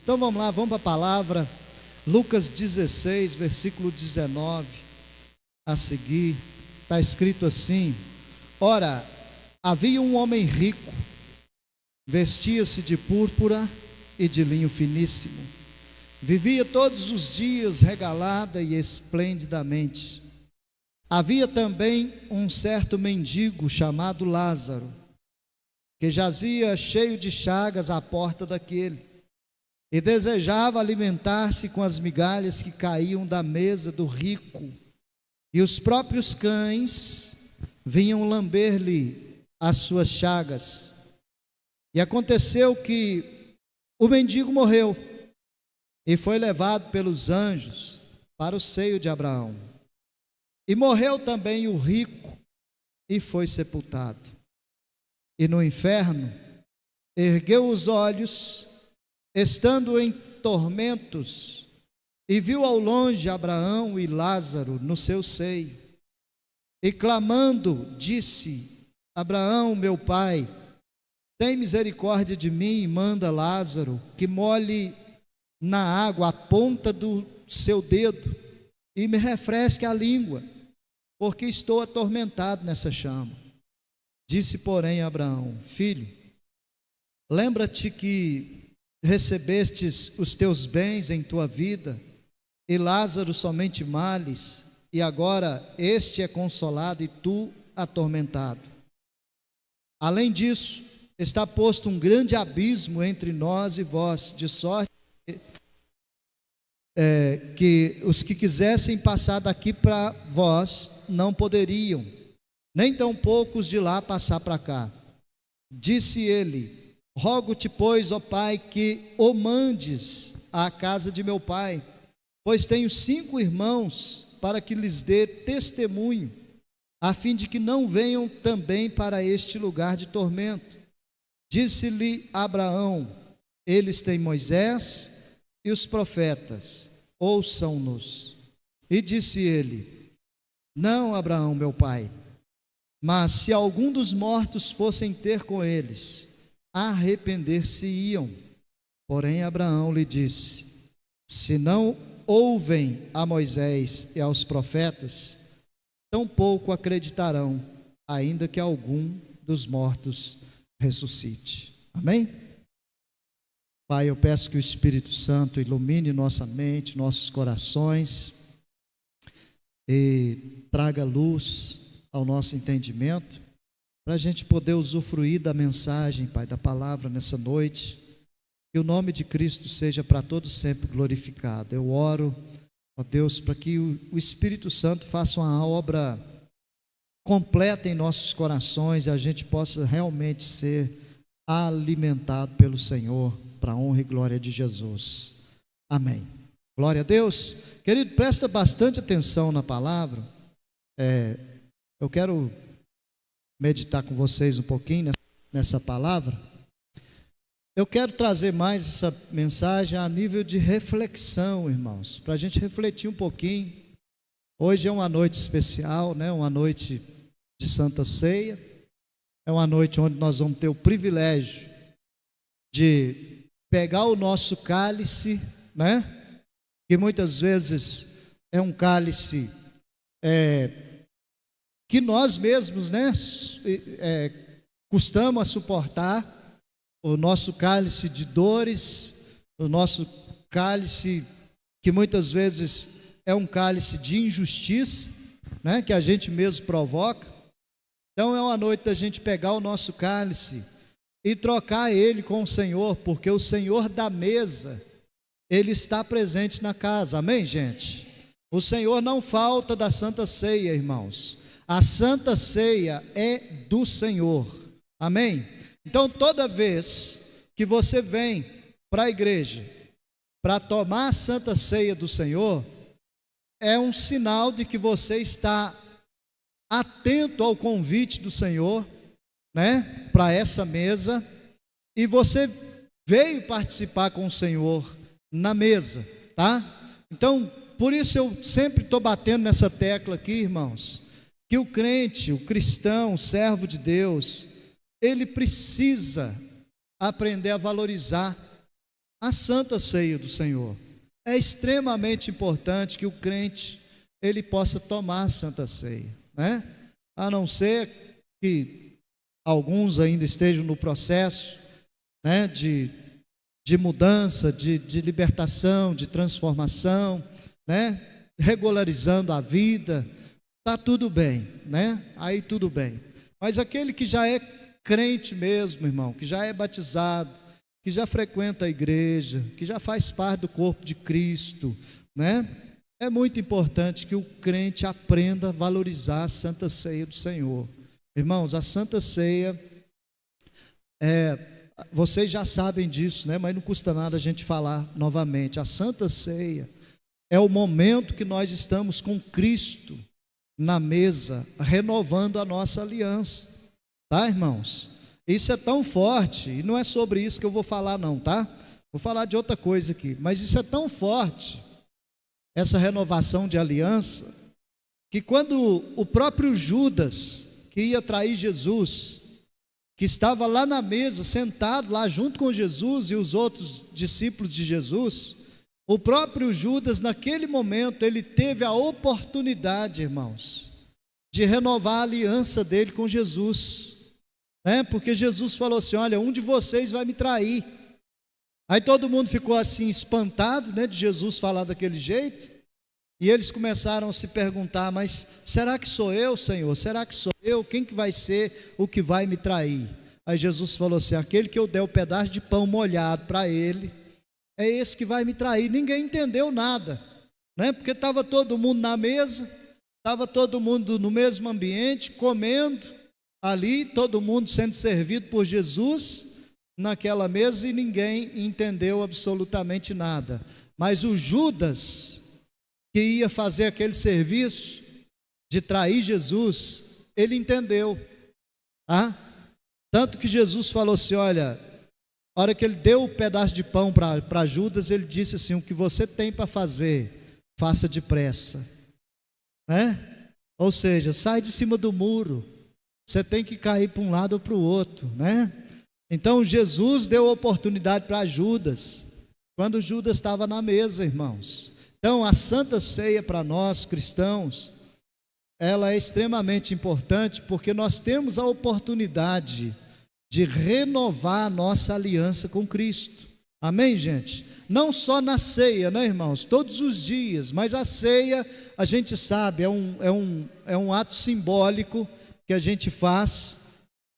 Então vamos lá, vamos para a palavra, Lucas 16, versículo 19, a seguir, está escrito assim: Ora, havia um homem rico, vestia-se de púrpura e de linho finíssimo, vivia todos os dias regalada e esplendidamente. Havia também um certo mendigo chamado Lázaro, que jazia cheio de chagas à porta daquele, e desejava alimentar-se com as migalhas que caíam da mesa do rico, e os próprios cães vinham lamber-lhe as suas chagas. E aconteceu que o mendigo morreu e foi levado pelos anjos para o seio de Abraão. E morreu também o rico e foi sepultado. E no inferno ergueu os olhos, estando em tormentos, e viu ao longe Abraão e Lázaro no seu seio. E clamando, disse: Abraão, meu pai, tem misericórdia de mim e manda Lázaro que molhe na água a ponta do seu dedo e me refresque a língua, porque estou atormentado nessa chama. Disse, porém, Abraão: Filho, lembra-te que recebestes os teus bens em tua vida, e Lázaro somente males, e agora este é consolado e tu atormentado. Além disso, está posto um grande abismo entre nós e vós, de sorte que os que quisessem passar daqui para vós não poderiam, nem tampouco os de lá passar para cá. Disse ele: Rogo-te, pois, ó Pai, que o mandes à casa de meu pai, pois tenho 5 irmãos, para que lhes dê testemunho, a fim de que não venham também para este lugar de tormento. Disse-lhe Abraão: Eles têm Moisés e os profetas, ouçam-nos. E disse ele: Não, Abraão, meu pai, mas se algum dos mortos fossem ter com eles, arrepender-se-iam. Porém Abraão lhe disse: Se não ouvem a Moisés e aos profetas, tampouco acreditarão, ainda que algum dos mortos ressuscite. Amém? Pai, eu peço que o Espírito Santo ilumine nossa mente, nossos corações, e traga luz ao nosso entendimento, para a gente poder usufruir da mensagem, Pai, da palavra nessa noite. Que o nome de Cristo seja para todo sempre glorificado. Eu oro, ó Deus, para que o Espírito Santo faça uma obra completa em nossos corações e a gente possa realmente ser alimentado pelo Senhor, para a honra e glória de Jesus. Amém. Glória a Deus. Querido, presta bastante atenção na palavra. Eu quero meditar com vocês um pouquinho nessa palavra. Eu quero trazer mais essa mensagem a nível de reflexão, irmãos, para a gente refletir um pouquinho. Hoje é uma noite especial, né? Uma noite de Santa Ceia, é uma noite onde nós vamos ter o privilégio de pegar o nosso cálice, né? Que muitas vezes é um cálice que nós mesmos, né, custamos a suportar, o nosso cálice de dores, o nosso cálice que muitas vezes é um cálice de injustiça, né, que a gente mesmo provoca. Então é uma noite da gente pegar o nosso cálice e trocar ele com o Senhor, porque o Senhor da mesa, Ele está presente na casa. Amém, gente? O Senhor não falta da Santa Ceia, irmãos. A Santa Ceia é do Senhor. Amém? Então, toda vez que você vem para a igreja para tomar a Santa Ceia do Senhor, é um sinal de que você está atento ao convite do Senhor, né, para essa mesa, e você veio participar com o Senhor na mesa, tá? Então, por isso eu sempre estou batendo nessa tecla aqui, irmãos, que o crente, o cristão, o servo de Deus, ele precisa aprender a valorizar a Santa Ceia do Senhor. É extremamente importante que o crente ele possa tomar a Santa Ceia, né? A não ser que alguns ainda estejam no processo, né, de mudança, de libertação, de transformação, né, regularizando a vida, está tudo bem, né? Aí tudo bem. Mas aquele que já é crente mesmo, irmão, que já é batizado, que já frequenta a igreja, que já faz parte do corpo de Cristo, né? É muito importante que o crente aprenda a valorizar a Santa Ceia do Senhor. Irmãos, a Santa Ceia, vocês já sabem disso, né? Mas não custa nada a gente falar novamente. A Santa Ceia é o momento que nós estamos com Cristo na mesa, renovando a nossa aliança, tá, irmãos? Isso é tão forte, e não é sobre isso que eu vou falar não, tá? Vou falar de outra coisa aqui, mas isso é tão forte, essa renovação de aliança, que quando o próprio Judas, que ia trair Jesus, que estava lá na mesa, sentado lá junto com Jesus e os outros discípulos de Jesus, o próprio Judas, naquele momento, ele teve a oportunidade, irmãos, de renovar a aliança dele com Jesus, né? Porque Jesus falou assim: olha, um de vocês vai me trair. Aí todo mundo ficou assim espantado, né, de Jesus falar daquele jeito, e eles começaram a se perguntar: mas será que sou eu, Senhor? Será que sou eu? Quem que vai ser o que vai me trair? Aí Jesus falou assim: aquele que eu der o pedaço de pão molhado para ele, é esse que vai me trair. Ninguém entendeu nada, né? Porque estava todo mundo na mesa, estava todo mundo no mesmo ambiente, comendo ali, todo mundo sendo servido por Jesus naquela mesa, e ninguém entendeu absolutamente nada. Mas o Judas, que ia fazer aquele serviço de trair Jesus, ele entendeu, tá? Tanto que Jesus falou assim: olha, a hora que ele deu o pedaço de pão para Judas, ele disse assim: o que você tem para fazer, faça depressa, né? Ou seja, sai de cima do muro, você tem que cair para um lado ou para o outro, né? Então Jesus deu oportunidade para Judas, quando Judas estava na mesa, irmãos. Então a Santa Ceia para nós cristãos, ela é extremamente importante, porque nós temos a oportunidade de renovar a nossa aliança com Cristo. Amém, gente? Não só na ceia, né, irmãos? Todos os dias, mas a ceia, a gente sabe, é um ato simbólico que a gente faz,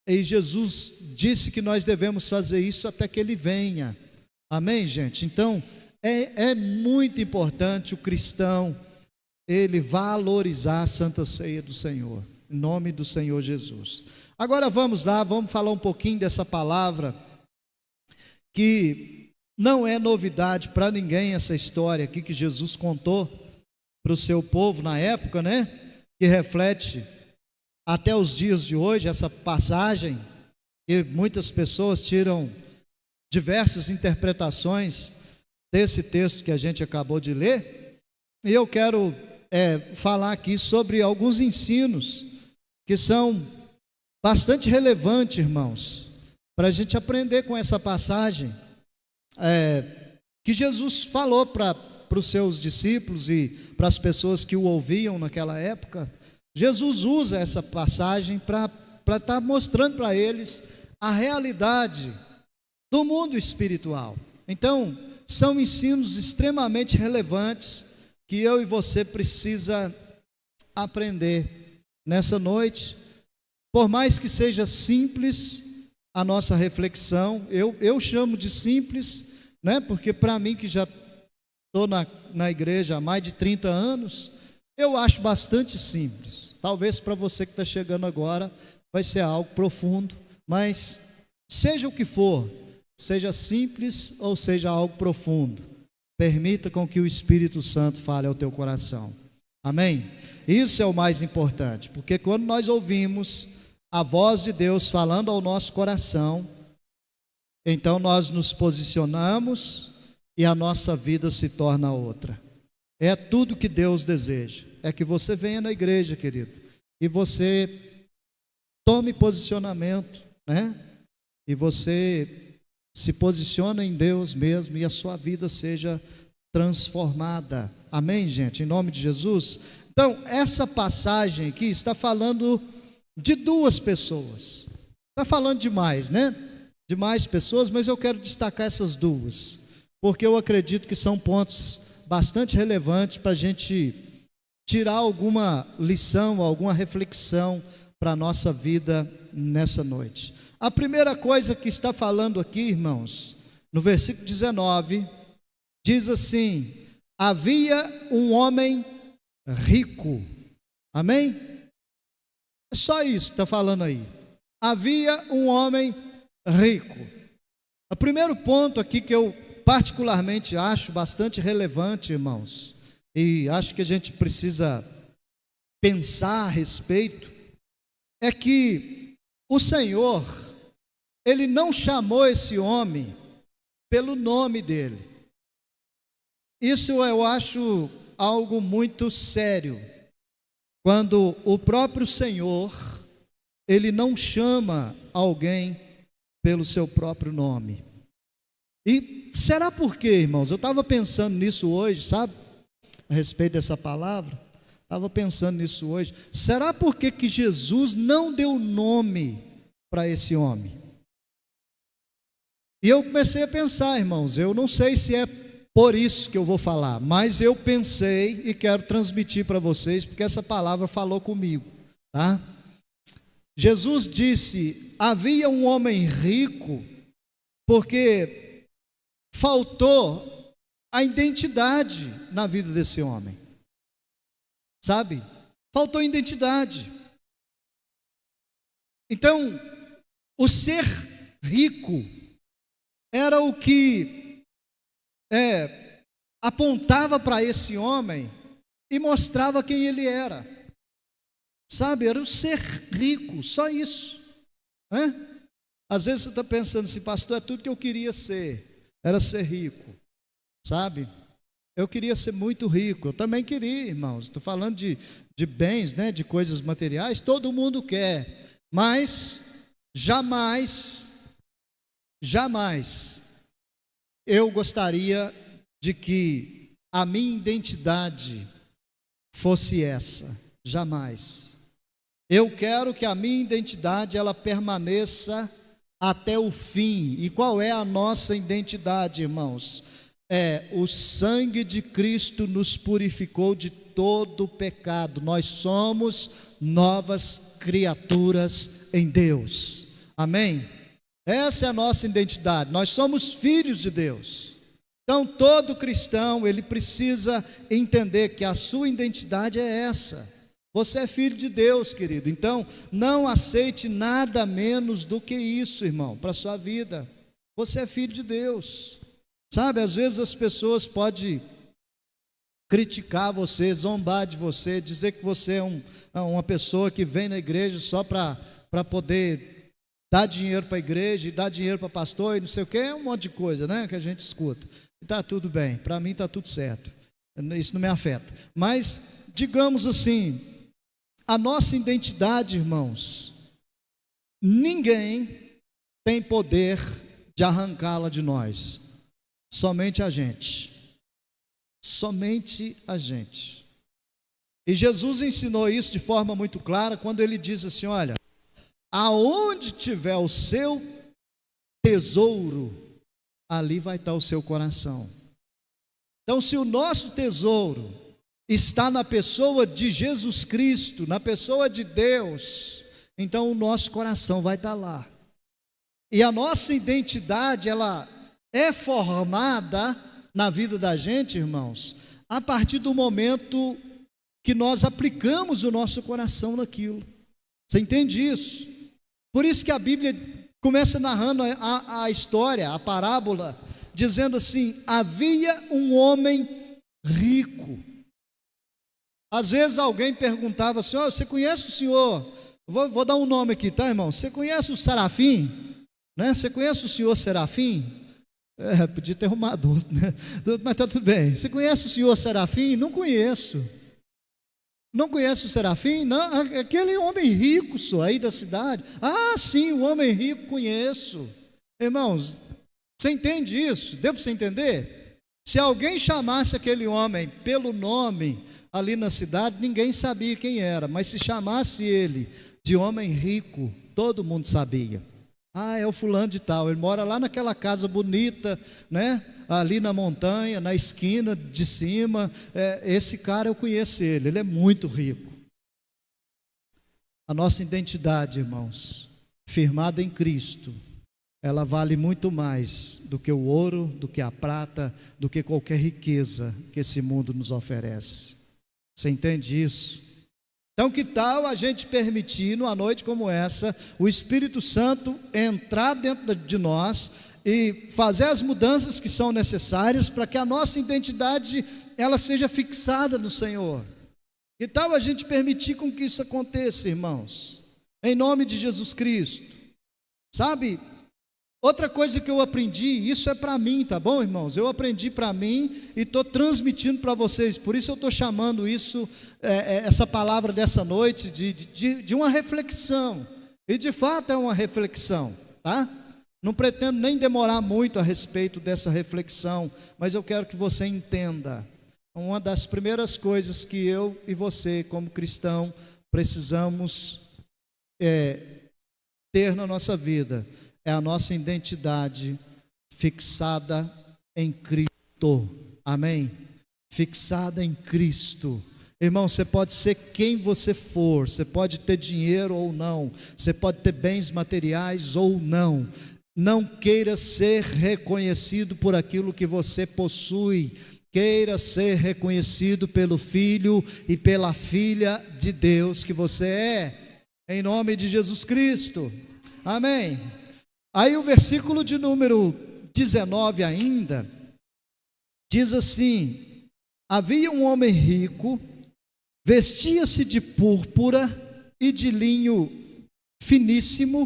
e Jesus disse que nós devemos fazer isso até que Ele venha. Amém, gente? Então, é muito importante o cristão, ele valorizar a Santa Ceia do Senhor, em nome do Senhor Jesus. Agora vamos lá, vamos falar um pouquinho dessa palavra, que não é novidade para ninguém, essa história aqui que Jesus contou para o seu povo na época, né? Que reflete até os dias de hoje, essa passagem, que muitas pessoas tiram diversas interpretações desse texto que a gente acabou de ler, e eu quero falar aqui sobre alguns ensinos que são bastante relevantes, irmãos, para a gente aprender com essa passagem, que Jesus falou para os seus discípulos e para as pessoas que o ouviam naquela época. Jesus usa essa passagem para estar mostrando para eles a realidade do mundo espiritual. Então, são ensinos extremamente relevantes que eu e você precisa aprender nessa noite. Por mais que seja simples a nossa reflexão, eu chamo de simples, né? Porque para mim, que já estou na igreja há mais de 30 anos, eu acho bastante simples. Talvez para você que está chegando agora vai ser algo profundo, mas seja o que for, seja simples ou seja algo profundo, permita com que o Espírito Santo fale ao teu coração. Amém? Isso é o mais importante, porque quando nós ouvimos a voz de Deus falando ao nosso coração, então nós nos posicionamos e a nossa vida se torna outra. É tudo que Deus deseja, é que você venha na igreja, querido, e você tome posicionamento, né? E você Se posiciona em Deus mesmo e a sua vida seja transformada. Amém, gente? Em nome de Jesus. Então, essa passagem aqui está falando de duas pessoas. Está falando de mais, né? De mais pessoas, mas eu quero destacar essas duas, porque eu acredito que são pontos bastante relevantes para a gente tirar alguma lição, alguma reflexão para a nossa vida nessa noite. A primeira coisa que está falando aqui, irmãos, no versículo 19, diz assim: havia um homem rico. Amém? É só isso que está falando aí. Havia um homem rico. O primeiro ponto aqui que eu particularmente acho bastante relevante, irmãos, e acho que a gente precisa pensar a respeito, é que o Senhor, Ele não chamou esse homem pelo nome dele. Isso eu acho algo muito sério, quando o próprio Senhor, Ele não chama alguém pelo seu próprio nome. E será por quê, irmãos? Eu estava pensando nisso hoje, sabe? A respeito dessa palavra, estava pensando nisso hoje. Será por que Jesus não deu nome para esse homem? E eu comecei a pensar, irmãos, eu não sei se é por isso que eu vou falar, mas eu pensei e quero transmitir para vocês, porque essa palavra falou comigo, tá? Jesus disse: havia um homem rico, porque faltou a identidade na vida desse homem, sabe? Faltou identidade. Então, o ser rico era o que apontava para esse homem e mostrava quem ele era, sabe? Era o ser rico, só isso, né? Às vezes você está pensando assim: pastor, é tudo que eu queria ser, era ser rico, sabe? Eu queria ser muito rico, eu também queria, irmãos. Estou falando de bens, né? De coisas materiais, todo mundo quer, mas jamais eu gostaria de que a minha identidade fosse essa, jamais. Eu quero que a minha identidade ela permaneça até o fim. E qual é a nossa identidade, irmãos? O sangue de Cristo nos purificou de todo pecado. Nós somos novas criaturas em Deus. Amém? Essa é a nossa identidade. Nós somos filhos de Deus. Então, todo cristão, ele precisa entender que a sua identidade é essa. Você é filho de Deus, querido. Então, não aceite nada menos do que isso, irmão, para a sua vida. Você é filho de Deus. Sabe, às vezes as pessoas podem criticar você, zombar de você, dizer que você é uma pessoa que vem na igreja só para poder dar dinheiro para a igreja, e dar dinheiro para pastor, e não sei o que, é um monte de coisa, né, que a gente escuta. E está tudo bem, para mim está tudo certo, isso não me afeta. Mas, digamos assim, a nossa identidade, irmãos, ninguém tem poder de arrancá-la de nós, somente a gente. Somente a gente. E Jesus ensinou isso de forma muito clara quando ele diz assim: olha, aonde tiver o seu tesouro, ali vai estar o seu coração. Então, se o nosso tesouro está na pessoa de Jesus Cristo, na pessoa de Deus, então o nosso coração vai estar lá. E a nossa identidade, ela é formada na vida da gente, irmãos, a partir do momento que nós aplicamos o nosso coração naquilo. Você entende isso? Por isso que a Bíblia começa narrando a história, a parábola, dizendo assim: havia um homem rico. Às vezes alguém perguntava assim: você conhece o senhor? Vou dar um nome aqui, tá, irmão? Você conhece o Serafim? Né? Você conhece o senhor Serafim? Podia ter arrumado outro, né? Mas está tudo bem. Você conhece o senhor Serafim? Não conheço. Não conhece o Serafim? Não, aquele homem rico só aí da cidade. Ah, sim, o homem rico conheço. Irmãos, Você entende isso? Deu para você entender? Se alguém chamasse aquele homem pelo nome ali na cidade, ninguém sabia quem era, mas se chamasse ele de homem rico, todo mundo sabia. Ah, é o fulano de tal, ele mora lá naquela casa bonita, né? Ali na montanha, na esquina de cima. Esse cara eu conheço ele é muito rico. A nossa identidade, irmãos, firmada em Cristo, ela vale muito mais do que o ouro, do que a prata, do que qualquer riqueza que esse mundo nos oferece. Você entende isso? Então, que tal a gente permitir, numa noite como essa, o Espírito Santo entrar dentro de nós e fazer as mudanças que são necessárias para que a nossa identidade ela seja fixada no Senhor? Que tal a gente permitir com que isso aconteça, irmãos? Em nome de Jesus Cristo. Sabe? Outra coisa que eu aprendi, isso é para mim, tá bom, irmãos? Eu aprendi para mim e estou transmitindo para vocês. Por isso eu estou chamando isso, essa palavra dessa noite, de uma reflexão. E de fato é uma reflexão, tá? Não pretendo nem demorar muito a respeito dessa reflexão, mas eu quero que você entenda. Uma das primeiras coisas que eu e você, como cristão, precisamos ter na nossa vida é a nossa identidade fixada em Cristo. Amém? Fixada em Cristo. Irmão, você pode ser quem você for, você pode ter dinheiro ou não, você pode ter bens materiais ou não. Não queira ser reconhecido por aquilo que você possui. Queira ser reconhecido pelo Filho e pela Filha de Deus que você é, em nome de Jesus Cristo. Amém? Aí o versículo de número 19 ainda, diz assim: havia um homem rico, vestia-se de púrpura e de linho finíssimo,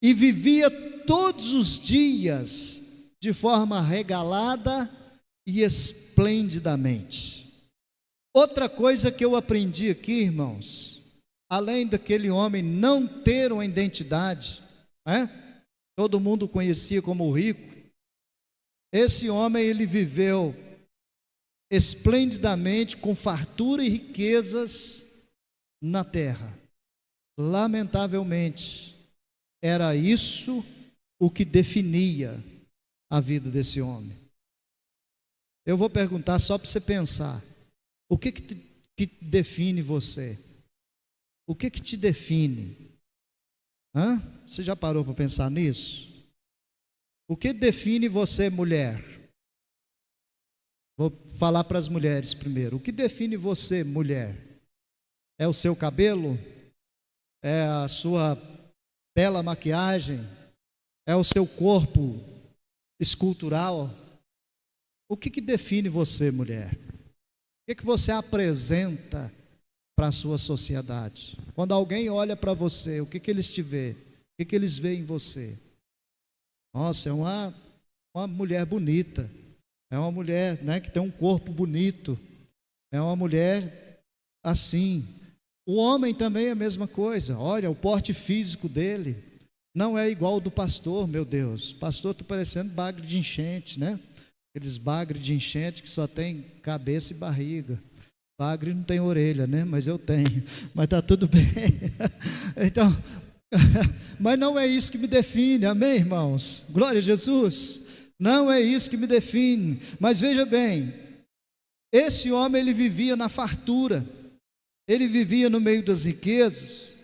e vivia todos os dias de forma regalada e esplendidamente. Outra coisa que eu aprendi aqui, irmãos, além daquele homem não ter uma identidade, todo mundo o conhecia como rico, esse homem ele viveu esplendidamente, com fartura e riquezas na terra. Lamentavelmente, era isso o que definia a vida desse homem. Eu vou perguntar só para você pensar: o que define você? O que te define? Você já parou para pensar nisso? O que define você, mulher? Vou falar para as mulheres primeiro. O que define você, mulher? É o seu cabelo? É a sua bela maquiagem? É o seu corpo escultural? O que define você, mulher? O que você apresenta para a sua sociedade? Quando alguém olha para você, o que eles te vê? O que eles veem em você? Nossa, é uma mulher bonita, é uma mulher, que tem um corpo bonito, é uma mulher assim. O homem também é a mesma coisa. Olha, o porte físico dele não é igual ao do pastor, meu Deus. O pastor está parecendo bagre de enchente, Aqueles bagres de enchente que só tem cabeça e barriga. Bagre não tem orelha, mas eu tenho. Mas está tudo bem. Então, mas não é isso que me define, amém, irmãos? Glória a Jesus. Não é isso que me define. Mas veja bem, esse homem ele vivia na fartura, ele vivia no meio das riquezas,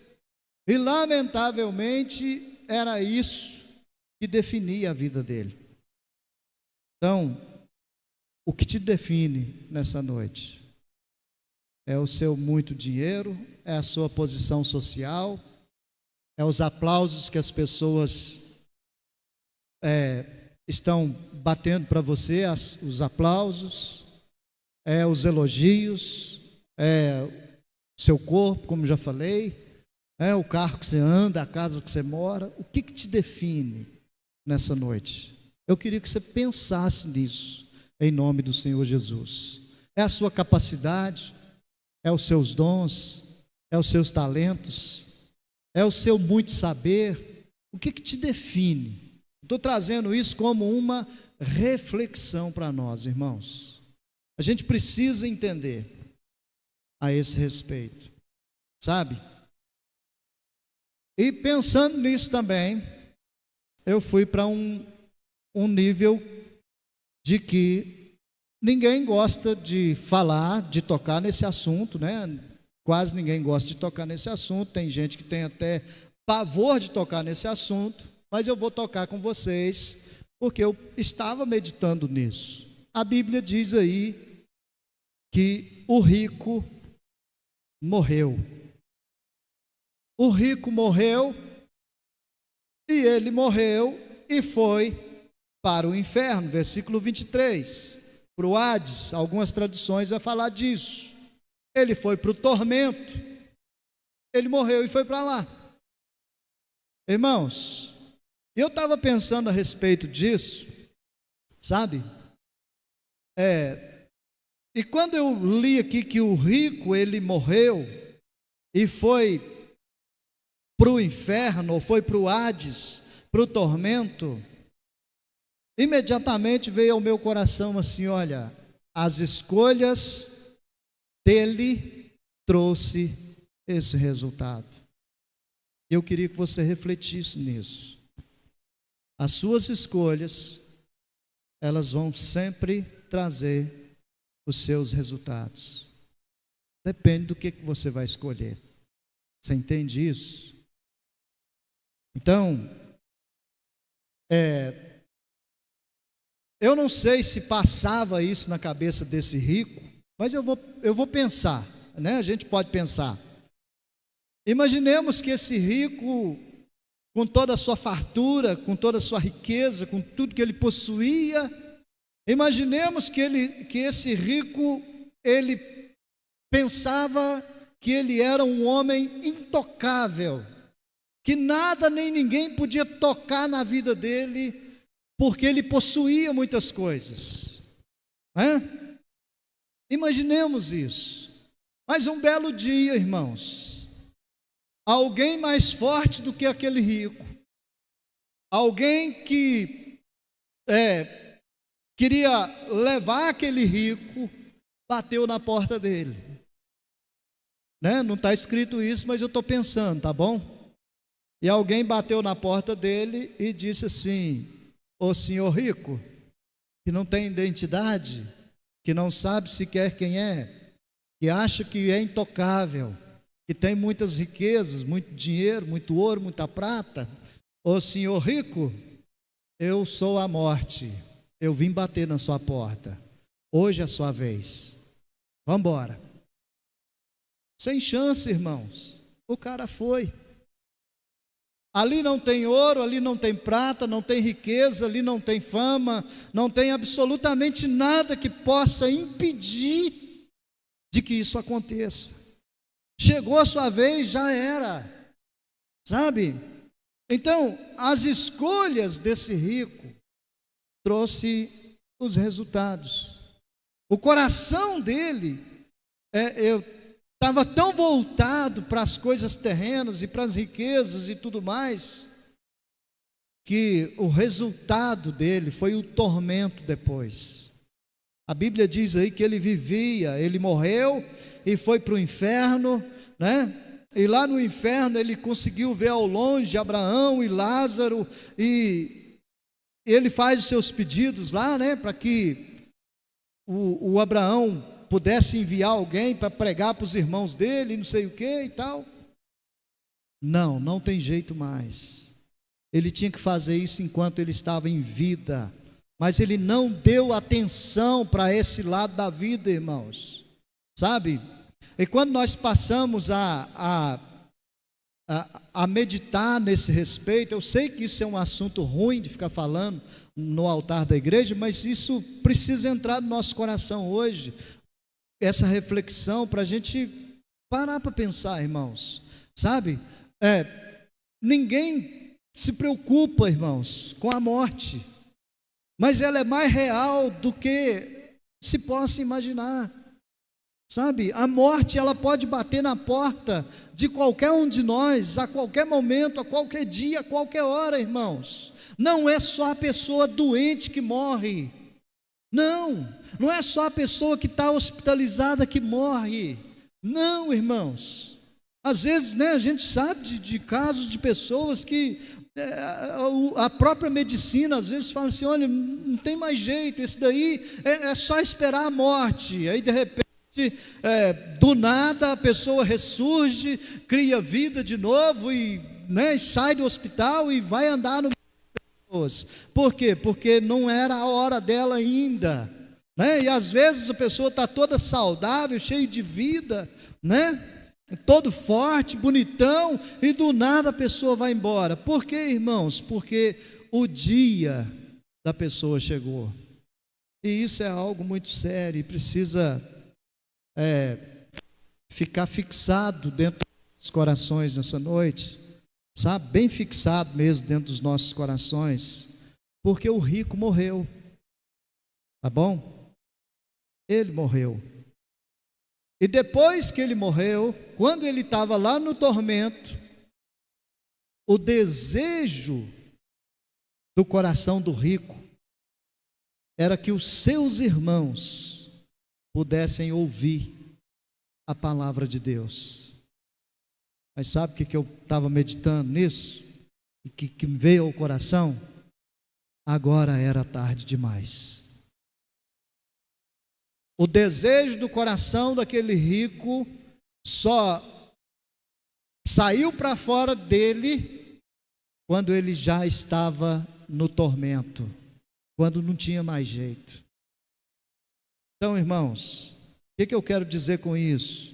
e lamentavelmente era isso que definia a vida dele. Então, o que te define nessa noite? É o seu muito dinheiro? É a sua posição social? É os aplausos que as pessoas estão batendo para você, os aplausos? É os elogios? É o seu corpo, como já falei? É o carro que você anda, a casa que você mora? O que te define nessa noite? Eu queria que você pensasse nisso, em nome do Senhor Jesus. É a sua capacidade? É os seus dons? É os seus talentos? É o seu muito saber? O que te define Estou trazendo isso como uma reflexão para nós, irmãos. A gente precisa entender a esse respeito, sabe? E pensando nisso também, eu fui para um nível de que ninguém gosta de falar, de tocar nesse assunto, né? Quase ninguém gosta de tocar nesse assunto. Tem gente que tem até pavor de tocar nesse assunto, mas eu vou tocar com vocês, porque eu estava meditando nisso. A Bíblia diz aí que o rico morreu. O rico morreu, e ele morreu e foi para o inferno, versículo 23, para o Hades. Algumas traduções vai falar disso. Ele foi para o tormento, ele morreu e foi para lá. Irmãos, eu estava pensando a respeito disso, sabe? E quando eu li aqui que o rico, ele morreu e foi para o inferno, ou foi para o Hades, para o tormento, imediatamente veio ao meu coração assim: olha, as escolhas dele trouxe esse resultado. Eu queria que você refletisse nisso. As suas escolhas, elas vão sempre trazer os seus resultados. Depende do que você vai escolher. Você entende isso? Então, eu não sei se passava isso na cabeça desse rico, mas eu vou pensar, né? A gente pode pensar. Imaginemos que esse rico, com toda a sua fartura, com toda a sua riqueza, com tudo que ele possuía, imaginemos que esse rico, ele pensava que ele era um homem intocável, que nada nem ninguém podia tocar na vida dele, porque ele possuía muitas coisas. Imaginemos isso. Mas um belo dia, irmãos, alguém mais forte do que aquele rico, alguém que queria levar aquele rico, bateu na porta dele. Não está escrito isso, mas eu estou pensando, tá bom? E alguém bateu na porta dele e disse assim: ô senhor rico, que não tem identidade, que não sabe sequer quem é, que acha que é intocável, que tem muitas riquezas, muito dinheiro, muito ouro, muita prata. Ô senhor rico, eu sou a morte, eu vim bater na sua porta, hoje é a sua vez, vamos embora. Sem chance, irmãos, o cara foi. Ali não tem ouro, ali não tem prata, não tem riqueza, ali não tem fama, não tem absolutamente nada que possa impedir de que isso aconteça. Chegou a sua vez, já era, sabe? Então, as escolhas desse rico trouxe os resultados. O coração dele estava tão voltado para as coisas terrenas e para as riquezas e tudo mais, que o resultado dele foi o tormento depois. A Bíblia diz aí que ele morreu e foi para o inferno, né? E lá no inferno ele conseguiu ver ao longe Abraão e Lázaro, e ele faz os seus pedidos lá, né? Para que o Abraão pudesse enviar alguém para pregar para os irmãos dele, não sei o que e tal. Não tem jeito mais. Ele tinha que fazer isso enquanto ele estava em vida, mas ele não deu atenção para esse lado da vida, irmãos, sabe? E quando nós passamos a meditar nesse respeito, eu sei que isso é um assunto ruim de ficar falando no altar da igreja, mas isso precisa entrar no nosso coração hoje, essa reflexão, para a gente parar para pensar, irmãos, sabe? Ninguém se preocupa, irmãos, com a morte, mas ela é mais real do que se possa imaginar, Sabe, a morte ela pode bater na porta de qualquer um de nós, a qualquer momento, a qualquer dia, a qualquer hora, irmãos. Não é só a pessoa doente que morre. Não é só a pessoa que está hospitalizada que morre. Não, irmãos. Às vezes, a gente sabe de casos de pessoas que a própria medicina às vezes fala assim: olha, não tem mais jeito, esse daí é só esperar a morte. Aí de repente, do nada a pessoa ressurge, cria vida de novo e sai do hospital e vai andar no meio. Por quê? Porque não era a hora dela ainda, e às vezes a pessoa está toda saudável, cheia de vida, todo forte, bonitão, e do nada a pessoa vai embora. Por quê, irmãos? Porque o dia da pessoa chegou, e isso é algo muito sério e precisa ficar fixado dentro dos corações nessa noite, sabe, bem fixado mesmo dentro dos nossos corações, porque o rico morreu, tá bom? Ele morreu, e depois que ele morreu, quando ele estava lá no tormento, o desejo do coração do rico era que os seus irmãos pudessem ouvir a palavra de Deus. Mas sabe o que eu estava meditando nisso? E que me veio ao coração? Agora era tarde demais. O desejo do coração daquele rico só saiu para fora dele quando ele já estava no tormento, quando não tinha mais jeito. Então, irmãos, o que eu quero dizer com isso?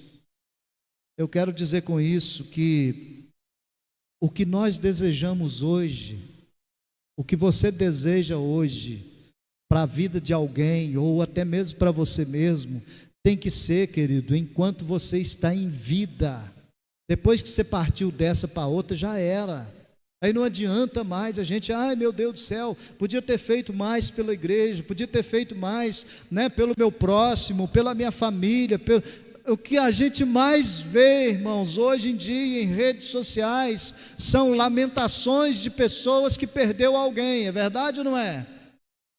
Eu quero dizer com isso que o que nós desejamos hoje, o que você deseja hoje para a vida de alguém, ou até mesmo para você mesmo, tem que ser, querido, enquanto você está em vida. Depois que você partiu dessa para outra, já era. Aí não adianta mais a gente, ai meu Deus do céu, podia ter feito mais pela igreja, podia ter feito mais, pelo meu próximo, pela minha família. O que a gente mais vê, irmãos, hoje em dia em redes sociais, são lamentações de pessoas que perdeu alguém, é verdade ou não é?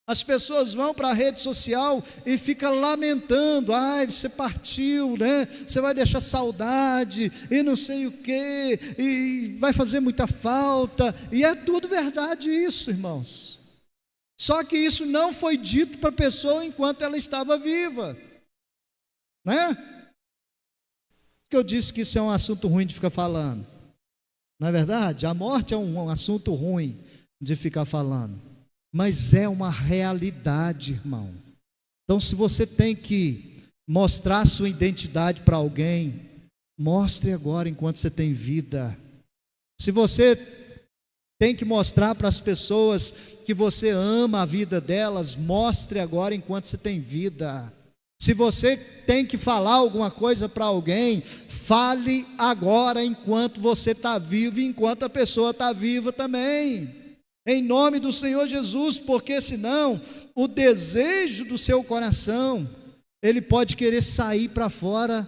As pessoas vão para a rede social e ficam lamentando, ai, você partiu, você vai deixar saudade, e não sei o quê, e vai fazer muita falta, e é tudo verdade isso, irmãos. Só que isso não foi dito para a pessoa enquanto ela estava viva, que eu disse que isso é um assunto ruim de ficar falando, não é verdade? A morte é um assunto ruim de ficar falando, mas é uma realidade, irmão. Então, se você tem que mostrar sua identidade para alguém, mostre agora enquanto você tem vida. Se você tem que mostrar para as pessoas que você ama a vida delas, mostre agora enquanto você tem vida. Se você tem que falar alguma coisa para alguém, fale agora enquanto você está vivo e enquanto a pessoa está viva também. Em nome do Senhor Jesus, porque senão o desejo do seu coração, ele pode querer sair para fora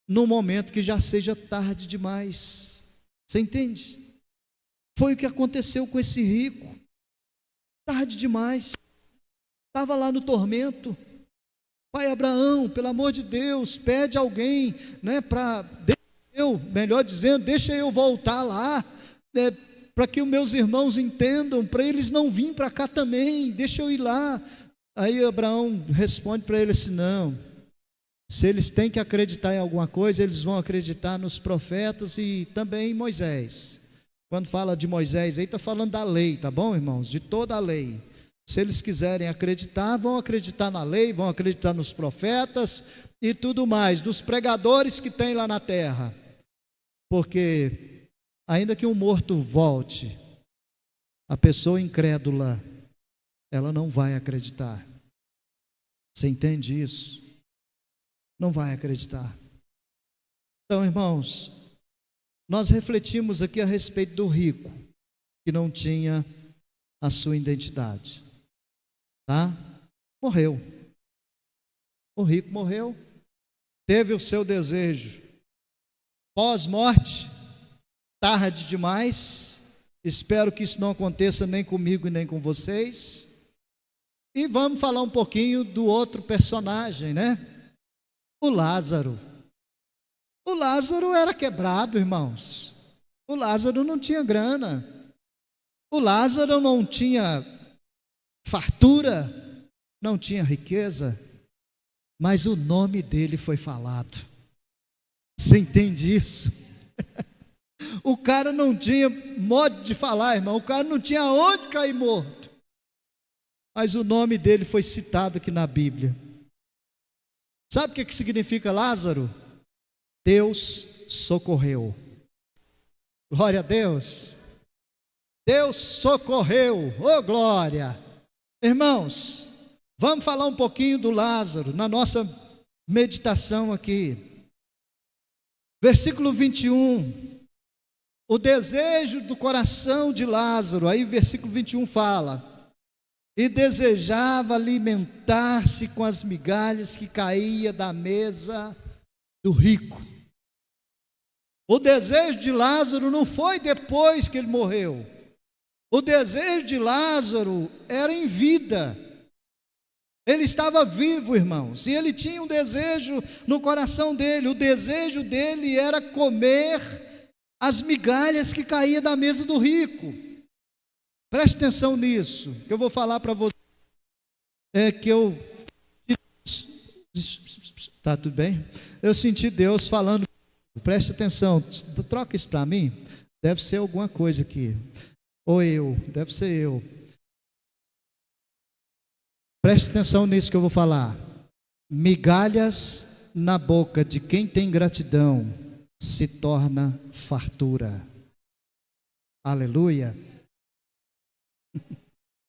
no momento que já seja tarde demais. Você entende? Foi o que aconteceu com esse rico. Tarde demais. Estava lá no tormento. Pai Abraão, pelo amor de Deus, pede alguém, melhor dizendo, deixa eu voltar lá, para que os meus irmãos entendam, para eles não virem para cá também, deixa eu ir lá. Aí Abraão responde para ele assim: não, se eles têm que acreditar em alguma coisa, eles vão acreditar nos profetas e também em Moisés. Quando fala de Moisés aí, está falando da lei, tá bom, irmãos? De toda a lei. Se eles quiserem acreditar, vão acreditar na lei, vão acreditar nos profetas e tudo mais, dos pregadores que tem lá na terra, porque ainda que um morto volte, a pessoa incrédula, ela não vai acreditar. Você entende isso? Não vai acreditar. Então, irmãos, nós refletimos aqui a respeito do rico, que não tinha a sua identidade, tá? Morreu. O rico morreu. teve o seu desejo. Pós-morte, tarde demais. Espero que isso não aconteça nem comigo e nem com vocês. E vamos falar um pouquinho do outro personagem, né? O Lázaro. O Lázaro era quebrado, irmãos. O Lázaro não tinha grana. O Lázaro não tinha fartura, não tinha riqueza, mas o nome dele foi falado. Você entende isso? O cara não tinha modo de falar, irmão. O cara não tinha onde cair morto. Mas o nome dele foi citado aqui na Bíblia. Sabe o que significa Lázaro? Deus socorreu. Glória a Deus. Deus socorreu. Oh, glória. Irmãos, vamos falar um pouquinho do Lázaro na nossa meditação aqui. Versículo 21. O desejo do coração de Lázaro. Aí versículo 21 fala: e desejava alimentar-se com as migalhas que caía da mesa do rico. O desejo de Lázaro não foi depois que ele morreu. O desejo de Lázaro era em vida. Ele estava vivo, irmãos, e ele tinha um desejo no coração dele. O desejo dele era comer as migalhas que caía da mesa do rico. Preste atenção nisso, que eu vou falar para você. Tá tudo bem? Eu senti Deus falando. Preste atenção, troca isso para mim. Deve ser alguma coisa aqui. Ou deve ser eu. Preste atenção nisso que eu vou falar. Migalhas na boca de quem tem gratidão se torna fartura. Aleluia.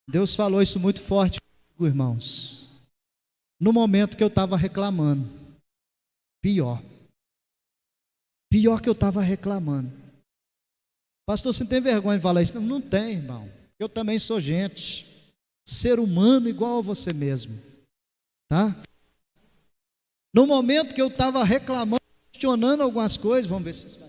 Deus falou isso muito forte comigo, irmãos. No momento que eu estava reclamando. Pior que eu estava reclamando. Pastor, você tem vergonha de falar isso? Não, não tem, irmão. Eu também sou gente. Ser humano igual a você mesmo. Tá? No momento que eu estava reclamando, questionando algumas coisas, vamos ver se isso vai.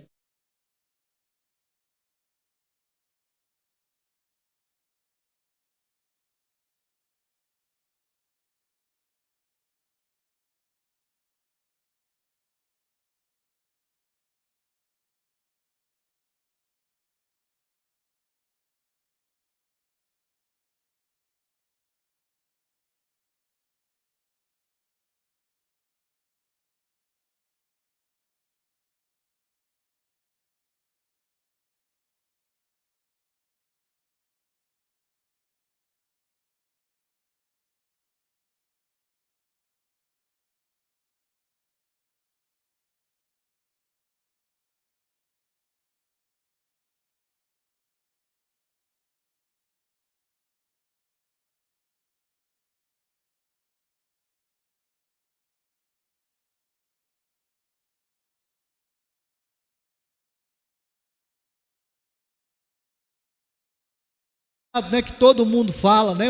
Né, que todo mundo fala, né?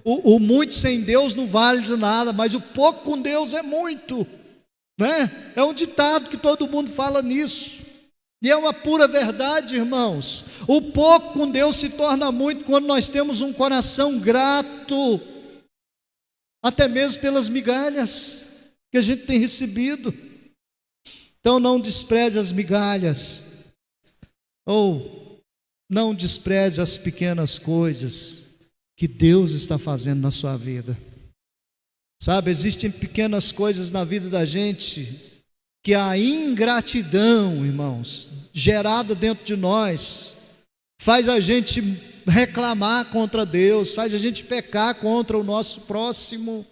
O muito sem Deus não vale de nada, mas o pouco com Deus é muito, né? É um ditado que todo mundo fala nisso, e é uma pura verdade, irmãos. O pouco com Deus se torna muito quando nós temos um coração grato, até mesmo pelas migalhas que a gente tem recebido. Então não despreze as migalhas, ou não despreze as pequenas coisas que Deus está fazendo na sua vida. Sabe, existem pequenas coisas na vida da gente que a ingratidão, irmãos, gerada dentro de nós, faz a gente reclamar contra Deus, faz a gente pecar contra o nosso próximo.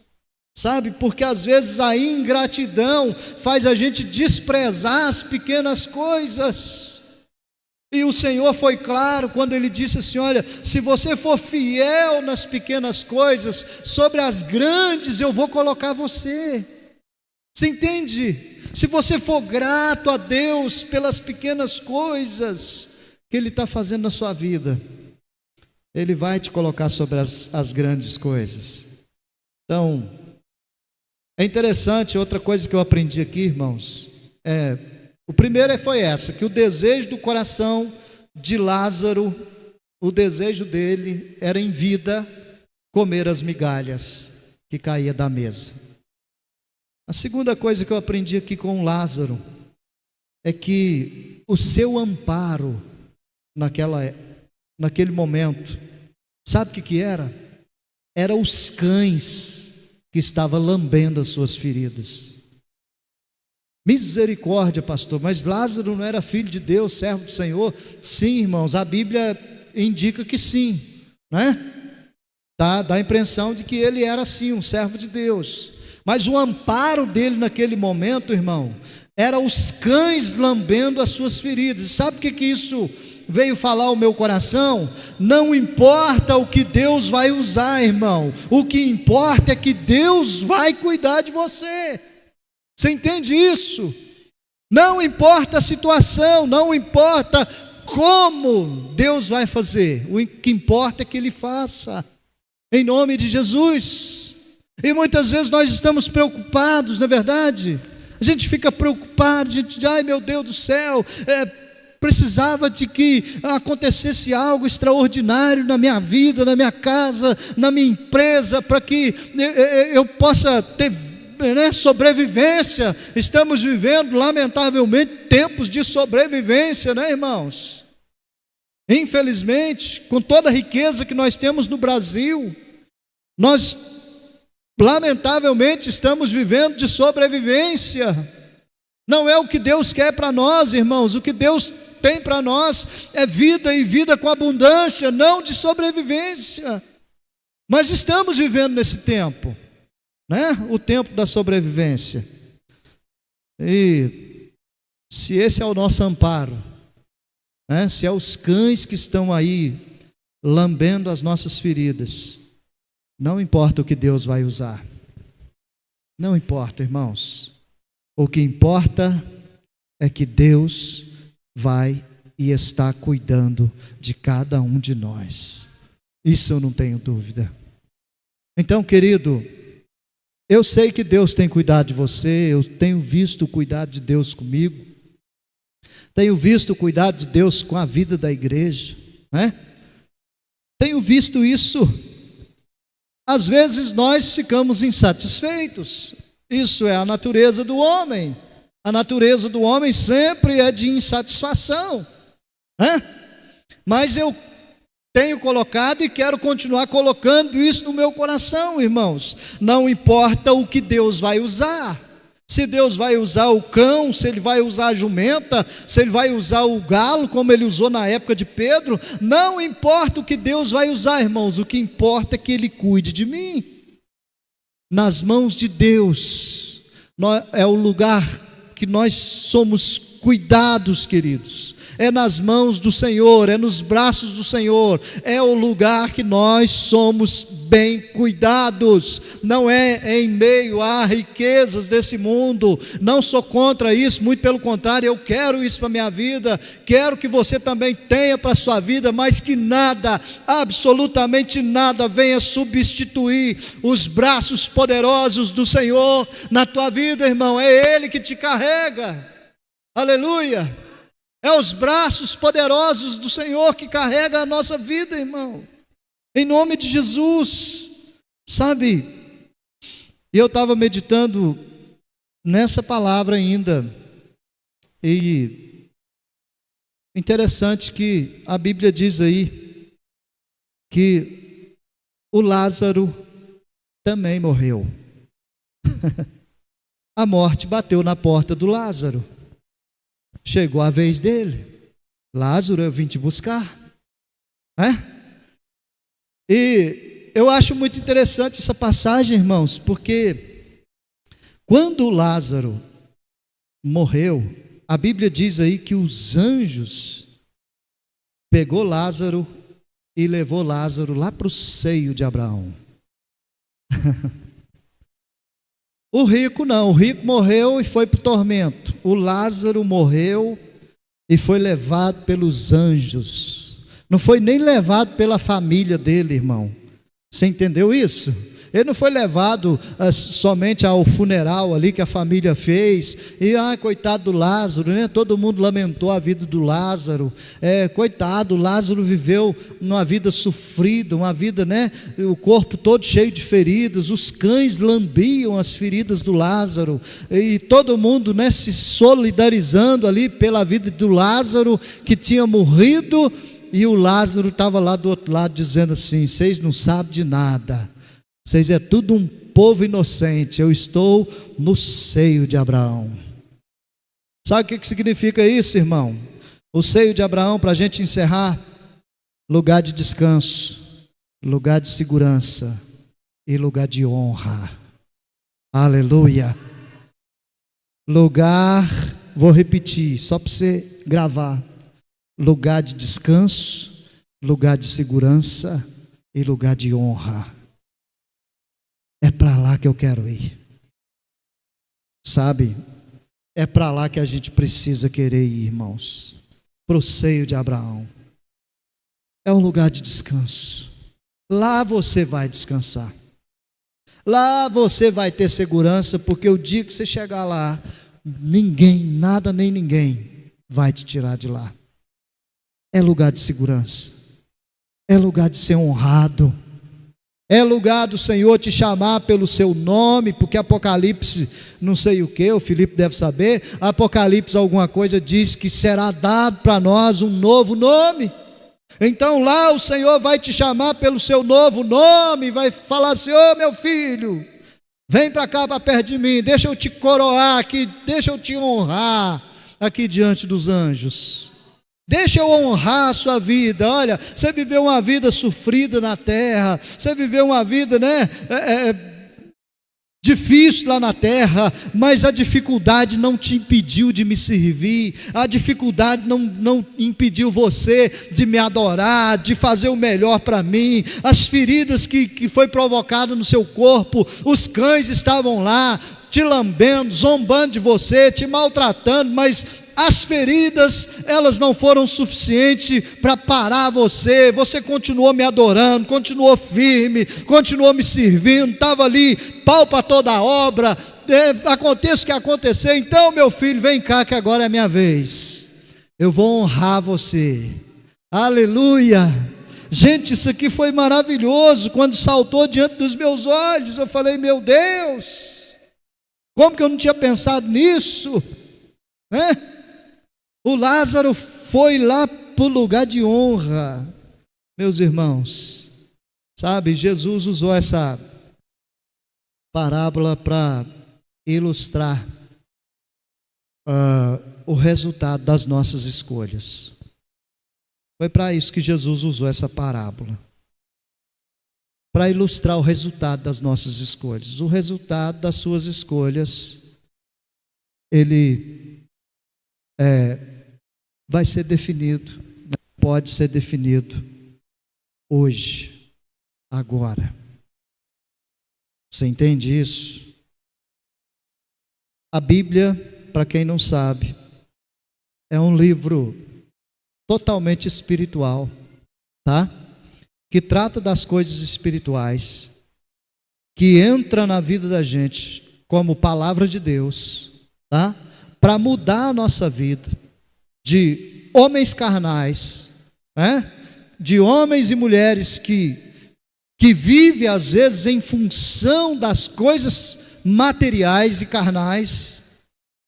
Sabe, porque às vezes a ingratidão faz a gente desprezar as pequenas coisas. E o Senhor foi claro quando Ele disse assim: olha, se você for fiel nas pequenas coisas, sobre as grandes eu vou colocar você. Você entende? Se você for grato a Deus pelas pequenas coisas que Ele está fazendo na sua vida, Ele vai te colocar sobre as grandes coisas. Então, É interessante, outra coisa que eu aprendi aqui, irmãos, o primeiro foi essa, que o desejo do coração de Lázaro, o desejo dele era em vida comer as migalhas que caía da mesa. A segunda coisa que eu aprendi aqui com Lázaro é que o seu amparo naquele momento, sabe o que era? Era os cães que estavam lambendo as suas feridas. Misericórdia, pastor, mas Lázaro não era filho de Deus, servo do Senhor? Sim, irmãos, a Bíblia indica que sim, né? Dá a impressão de que ele era sim um servo de Deus, mas o amparo dele naquele momento, irmão, era os cães lambendo as suas feridas. E sabe o que isso veio falar ao meu coração? Não importa o que Deus vai usar, irmão, o que importa é que Deus vai cuidar de você. Você entende isso? Não importa a situação, não importa como Deus vai fazer, o que importa é que Ele faça, em nome de Jesus. E muitas vezes nós estamos preocupados, não é verdade? A gente fica preocupado, a gente diz, ai meu Deus do céu, precisava de que acontecesse algo extraordinário na minha vida, na minha casa, na minha empresa, para que eu possa ter sobrevivência. Estamos vivendo, lamentavelmente, tempos de sobrevivência, né, irmãos? Infelizmente, com toda a riqueza que nós temos no Brasil, nós lamentavelmente estamos vivendo de sobrevivência. Não é o que Deus quer para nós, irmãos. O que Deus tem para nós é vida, e vida com abundância, não de sobrevivência. Mas estamos vivendo nesse tempo, né? O tempo da sobrevivência. E se esse é o nosso amparo, né? Se é os cães que estão aí lambendo as nossas feridas, não importa o que Deus vai usar. Não importa, irmãos. O que importa é que Deus vai e está cuidando de cada um de nós. Isso eu não tenho dúvida. Então, querido, eu sei que Deus tem cuidado de você, eu tenho visto o cuidado de Deus comigo, tenho visto o cuidado de Deus com a vida da igreja, né? Tenho visto isso. Às vezes nós ficamos insatisfeitos, isso é a natureza do homem. A natureza do homem sempre é de insatisfação, né? Mas eu tenho colocado e quero continuar colocando isso no meu coração, irmãos. Não importa o que Deus vai usar. Se Deus vai usar o cão, se Ele vai usar a jumenta, se Ele vai usar o galo, como Ele usou na época de Pedro, não importa o que Deus vai usar, irmãos. O que importa é que Ele cuide de mim. Nas mãos de Deus é o lugar que nós somos cuidados, queridos. É nas mãos do Senhor, é nos braços do Senhor, é o lugar que nós somos bem cuidados. Não é em meio a riquezas desse mundo. Não sou contra isso, muito pelo contrário, eu quero isso para a minha vida, quero que você também tenha para a sua vida, mas que nada, absolutamente nada, venha substituir os braços poderosos do Senhor na tua vida, irmão. É Ele que te carrega. Aleluia. É os braços poderosos do Senhor que carrega a nossa vida, irmão. Em nome de Jesus. Sabe, eu estava meditando nessa palavra ainda. E interessante que a Bíblia diz aí que o Lázaro também morreu. A morte bateu na porta do Lázaro. Chegou a vez dele. Lázaro, eu vim te buscar, né? E eu acho muito interessante essa passagem, irmãos, porque quando Lázaro morreu, a Bíblia diz aí que os anjos pegou Lázaro e levou Lázaro lá para o seio de Abraão. O rico não, o rico morreu e foi para o tormento. O Lázaro morreu e foi levado pelos anjos. Não foi nem levado pela família dele, irmão. Você entendeu isso? Ele não foi levado somente ao funeral ali que a família fez, e coitado do Lázaro, né? Todo mundo lamentou a vida do Lázaro, coitado, Lázaro viveu uma vida sofrida, uma vida, né? O corpo todo cheio de feridas, os cães lambiam as feridas do Lázaro, e todo mundo, né, se solidarizando ali pela vida do Lázaro, que tinha morrido, e o Lázaro estava lá do outro lado dizendo assim: vocês não sabem de nada, vocês é tudo um povo inocente, eu estou no seio de Abraão. Sabe o que significa isso, irmão? O seio de Abraão, para a gente encerrar: lugar de descanso, lugar de segurança e lugar de honra. Aleluia. Lugar, vou repetir, só para você gravar: lugar de descanso, lugar de segurança e lugar de honra. É para lá que eu quero ir. Sabe, é para lá que a gente precisa querer ir, irmãos. Para o seio de Abraão. É um lugar de descanso. Lá você vai descansar. Lá você vai ter segurança, porque o dia que você chegar lá, ninguém, nada nem ninguém vai te tirar de lá. É lugar de segurança, é lugar de ser honrado, é lugar do Senhor te chamar pelo seu nome, porque Apocalipse, não sei o que, o Filipe deve saber, Apocalipse alguma coisa diz que será dado para nós um novo nome. Então lá o Senhor vai te chamar pelo seu novo nome, vai falar assim: ô meu filho, vem para cá, para perto de mim, deixa eu te coroar aqui, deixa eu te honrar aqui diante dos anjos. Deixa eu honrar a sua vida. Olha, você viveu uma vida sofrida na terra, você viveu uma vida, né, difícil lá na terra, mas a dificuldade não te impediu de me servir, a dificuldade não impediu você de me adorar, de fazer o melhor para mim. As feridas que foi provocado no seu corpo, os cães estavam lá, te lambendo, zombando de você, te maltratando, mas as feridas, elas não foram suficientes para parar você. Você continuou me adorando, continuou firme, continuou me servindo, estava ali, pau para toda a obra, aconteça o que acontecer. Então meu filho, vem cá que agora é a minha vez, eu vou honrar você. Aleluia. Gente, isso aqui foi maravilhoso. Quando saltou diante dos meus olhos, eu falei: meu Deus, como que eu não tinha pensado nisso, né? O Lázaro foi lá para o lugar de honra. Meus irmãos, sabe, Jesus usou essa parábola para ilustrar o resultado das nossas escolhas. Foi para isso que Jesus usou essa parábola, para ilustrar o resultado das nossas escolhas. O resultado das suas escolhas, ele vai ser definido, pode ser definido hoje, agora. Você entende isso? A Bíblia, para quem não sabe, é um livro totalmente espiritual, tá? Que trata das coisas espirituais, que entra na vida da gente como palavra de Deus, tá? Para mudar a nossa vida de homens carnais, né? De homens e mulheres que vivem às vezes em função das coisas materiais e carnais.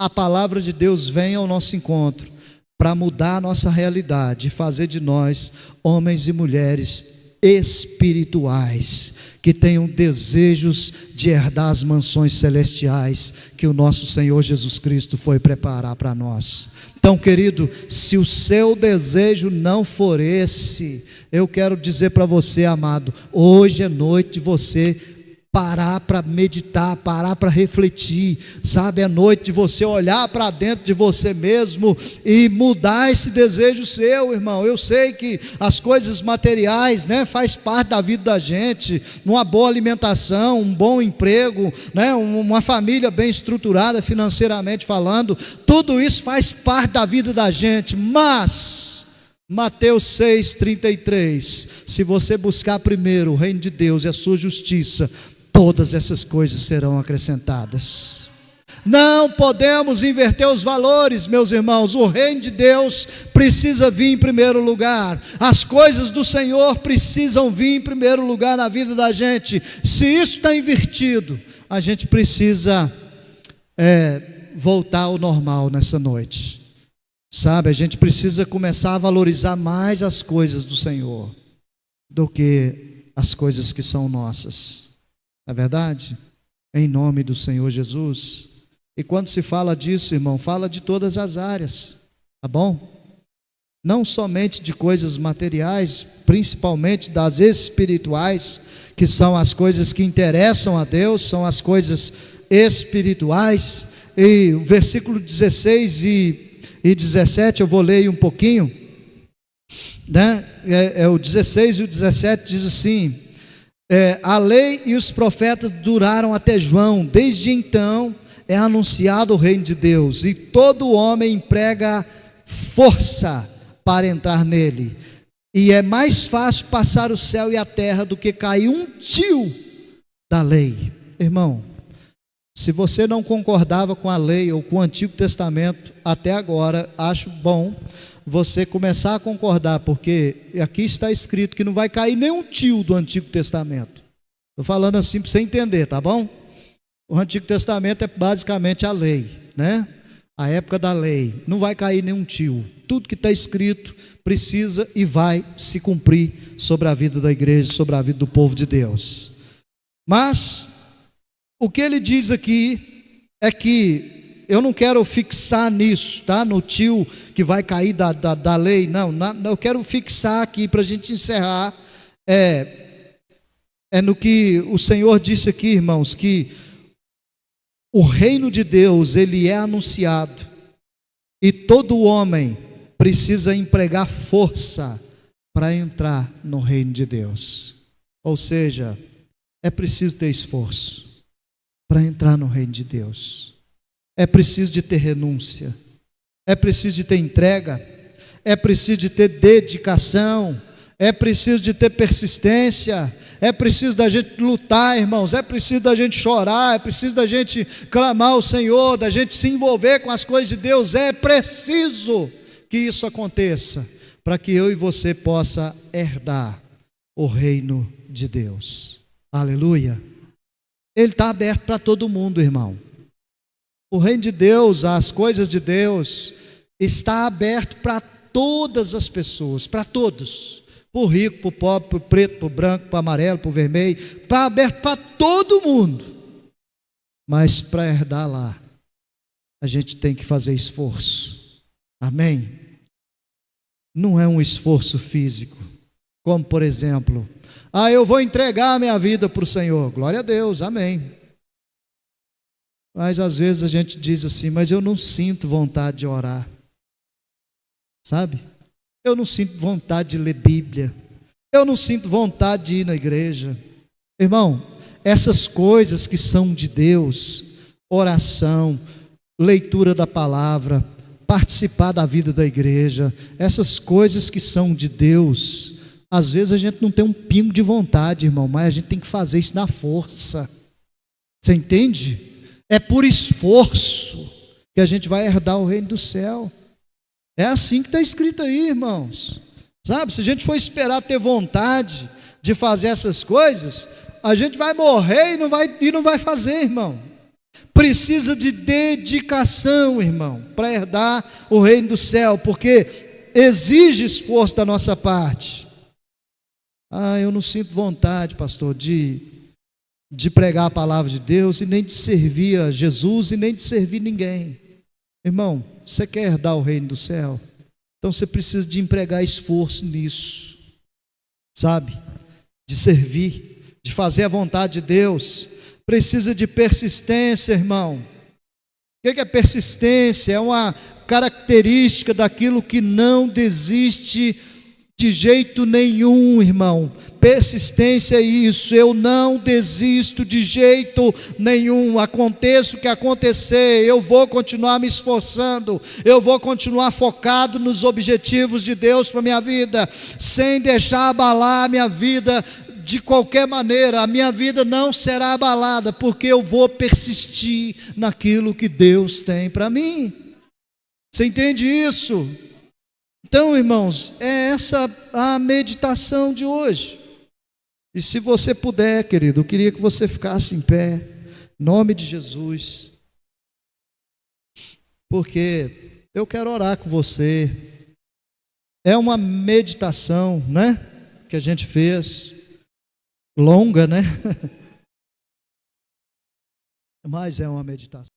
A palavra de Deus vem ao nosso encontro para mudar a nossa realidade e fazer de nós homens e mulheres espirituais, que tenham desejos de herdar as mansões celestiais que o nosso Senhor Jesus Cristo foi preparar para nós. Então, querido, se o seu desejo não for esse, eu quero dizer para você, amado, hoje é noite de você parar para meditar, parar para refletir, sabe? É noite de você olhar para dentro de você mesmo e mudar esse desejo seu, irmão. Eu sei que as coisas materiais, né, faz parte da vida da gente, uma boa alimentação, um bom emprego, né, uma família bem estruturada financeiramente falando, tudo isso faz parte da vida da gente, mas Mateus 6,33, se você buscar primeiro o reino de Deus e a sua justiça, todas essas coisas serão acrescentadas. Não podemos inverter os valores, meus irmãos. O reino de Deus precisa vir em primeiro lugar. As coisas do Senhor precisam vir em primeiro lugar na vida da gente. Se isso está invertido, a gente precisa voltar ao normal nessa noite. Sabe, a gente precisa começar a valorizar mais as coisas do Senhor do que as coisas que são nossas. Não é verdade? Em nome do Senhor Jesus. E quando se fala disso, irmão, fala de todas as áreas, tá bom? Não somente de coisas materiais, principalmente das espirituais, que são as coisas que interessam a Deus, são as coisas espirituais. E o versículo 16 e 17, eu vou ler um pouquinho, né? O 16 e o 17 diz assim: a lei e os profetas duraram até João, desde então é anunciado o reino de Deus, e todo homem emprega força para entrar nele, e é mais fácil passar o céu e a terra do que cair um tio da lei. Irmão, se você não concordava com a lei ou com o Antigo Testamento até agora, acho bom você começar a concordar, porque aqui está escrito que não vai cair nenhum tio do Antigo Testamento. Estou falando assim para você entender, tá bom? O Antigo Testamento é basicamente a lei, né? A época da lei. Não vai cair nenhum tio. Tudo que está escrito precisa e vai se cumprir sobre a vida da igreja, sobre a vida do povo de Deus. Mas o que ele diz aqui é que eu não quero fixar nisso, tá? No tio que vai cair da lei, não. Eu quero fixar aqui para a gente encerrar. É no que o Senhor disse aqui, irmãos, que o reino de Deus, ele é anunciado, e todo homem precisa empregar força para entrar no reino de Deus. Ou seja, é preciso ter esforço para entrar no reino de Deus. É preciso de ter renúncia, é preciso de ter entrega, é preciso de ter dedicação, é preciso de ter persistência, é preciso da gente lutar, irmãos, é preciso da gente chorar, é preciso da gente clamar ao Senhor, da gente se envolver com as coisas de Deus. É preciso que isso aconteça, para que eu e você possa herdar o reino de Deus. Aleluia. Ele está aberto para todo mundo, irmão. O reino de Deus, as coisas de Deus, está aberto para todas as pessoas, para todos. Para o rico, para o pobre, para o preto, para o branco, para o amarelo, para o vermelho, está aberto para todo mundo. Mas para herdar lá, a gente tem que fazer esforço. Amém? Não é um esforço físico, como por exemplo, eu vou entregar a minha vida para o Senhor. Glória a Deus, amém. Mas às vezes a gente diz assim, mas eu não sinto vontade de orar, sabe? Eu não sinto vontade de ler Bíblia, eu não sinto vontade de ir na igreja. Irmão, essas coisas que são de Deus, oração, leitura da palavra, participar da vida da igreja, essas coisas que são de Deus, às vezes a gente não tem um pingo de vontade, irmão, mas a gente tem que fazer isso na força. Você entende? É por esforço que a gente vai herdar o reino do céu. É assim que está escrito aí, irmãos. Sabe, se a gente for esperar ter vontade de fazer essas coisas, a gente vai morrer e não vai fazer, irmão. Precisa de dedicação, irmão, para herdar o reino do céu, porque exige esforço da nossa parte. Eu não sinto vontade, pastor, de pregar a palavra de Deus, e nem de servir a Jesus, e nem de servir ninguém. Irmão, você quer herdar o reino do céu? Então você precisa de empregar esforço nisso, sabe? De servir, de fazer a vontade de Deus. Precisa de persistência, irmão. O que é persistência? É uma característica daquilo que não desiste de jeito nenhum, irmão. Persistência é isso, eu não desisto de jeito nenhum. Aconteça o que acontecer, eu vou continuar me esforçando, eu vou continuar focado nos objetivos de Deus para a minha vida, sem deixar abalar a minha vida de qualquer maneira, a minha vida não será abalada, porque eu vou persistir naquilo que Deus tem para mim. Você entende isso? Então, irmãos, é essa a meditação de hoje. E se você puder, querido, eu queria que você ficasse em pé, em nome de Jesus, porque eu quero orar com você. É uma meditação, né, que a gente fez, longa, né? Mas é uma meditação.